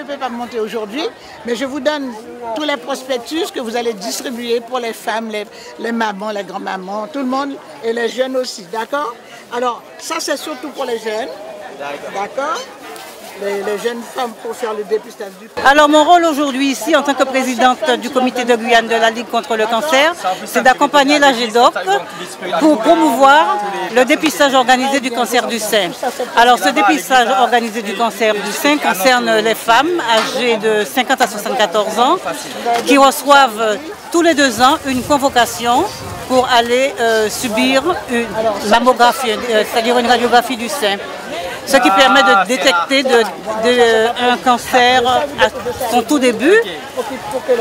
ne peut pas monter aujourd'hui, mais je vous donne tous les prospectus que vous allez distribuer pour les femmes, les mamans, les grands-mamans, tout le monde et les jeunes aussi, d'accord? Alors, ça c'est surtout pour les jeunes, d'accord? Les jeunes femmes pour faire le dépistage du cancer. Alors mon rôle aujourd'hui ici en tant que présidente du comité de Guyane de la Ligue contre le cancer, c'est d'accompagner la GEDOC pour promouvoir le dépistage organisé du cancer du sein. Alors ce dépistage organisé du cancer du sein concerne les femmes âgées de 50 à 74 ans qui reçoivent tous les 2 ans une convocation pour aller subir une mammographie, c'est-à-dire une radiographie du sein. Ce qui permet de détecter un cancer à son tout début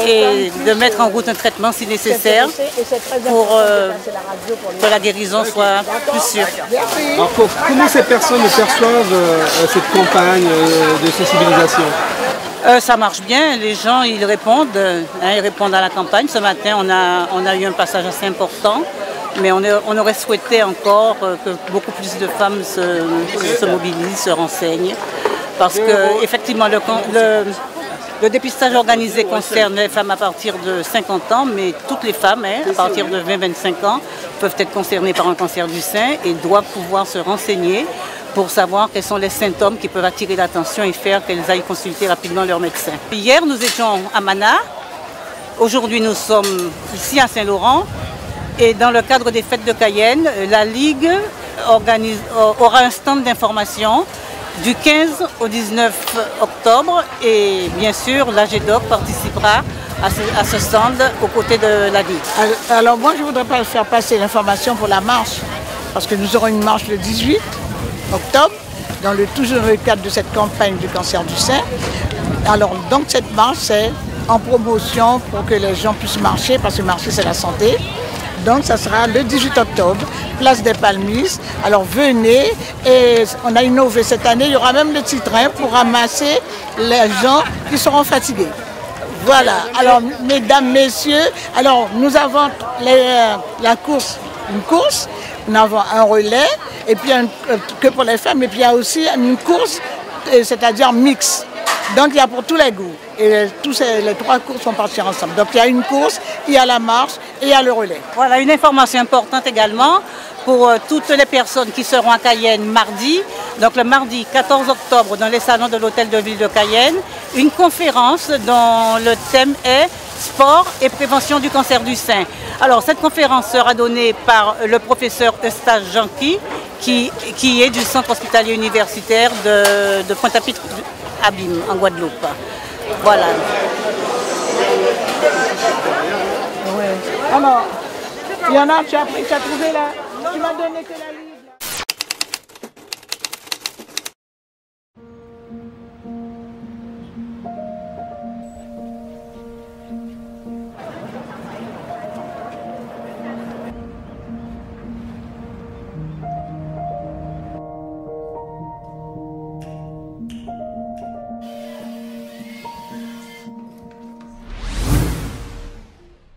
et de mettre en route un traitement si nécessaire pour que la guérison soit plus sûre. Alors, comment ces personnes perçoivent cette campagne de sensibilisation? Ça marche bien, les gens ils répondent à la campagne. Ce matin on a eu un passage assez important. Mais on aurait souhaité encore que beaucoup plus de femmes se mobilisent, se renseignent. Parce que effectivement, le dépistage organisé concerne les femmes à partir de 50 ans, mais toutes les femmes, à partir de 20-25 ans, peuvent être concernées par un cancer du sein et doivent pouvoir se renseigner pour savoir quels sont les symptômes qui peuvent attirer l'attention et faire qu'elles aillent consulter rapidement leur médecin. Hier, nous étions à Mana. Aujourd'hui, nous sommes ici à Saint-Laurent. Et dans le cadre des fêtes de Cayenne, la Ligue aura un stand d'information du 15 au 19 octobre et bien sûr la GEDOC participera à ce stand aux côtés de la Ligue. Alors moi je ne voudrais pas faire passer l'information pour la marche parce que nous aurons une marche le 18 octobre toujours dans le cadre de cette campagne du cancer du sein. Alors donc cette marche c'est en promotion pour que les gens puissent marcher parce que marcher c'est la santé. Donc ça sera le 18 octobre, place des Palmises. Alors venez et on a innové cette année, il y aura même le petit train pour ramasser les gens qui seront fatigués. Voilà, alors mesdames, messieurs, alors nous avons la course, nous avons un relais et puis que pour les femmes et puis il y a aussi une course, c'est-à-dire mix. Donc il y a pour tous les goûts. Et les 3 courses vont partir ensemble. Donc il y a une course, il y a la marche et il y a le relais. Voilà, une information importante également pour toutes les personnes qui seront à Cayenne mardi. Donc le mardi 14 octobre dans les salons de l'hôtel de ville de Cayenne, une conférence dont le thème est sport et prévention du cancer du sein. Alors cette conférence sera donnée par le professeur Eustache Janqui qui est du centre hospitalier universitaire de Pointe-à-Pitre Abîme en Guadeloupe. Voilà. Ouais. Alors, il y en a, tu as trouvé là, tu m'as donné que la ligne.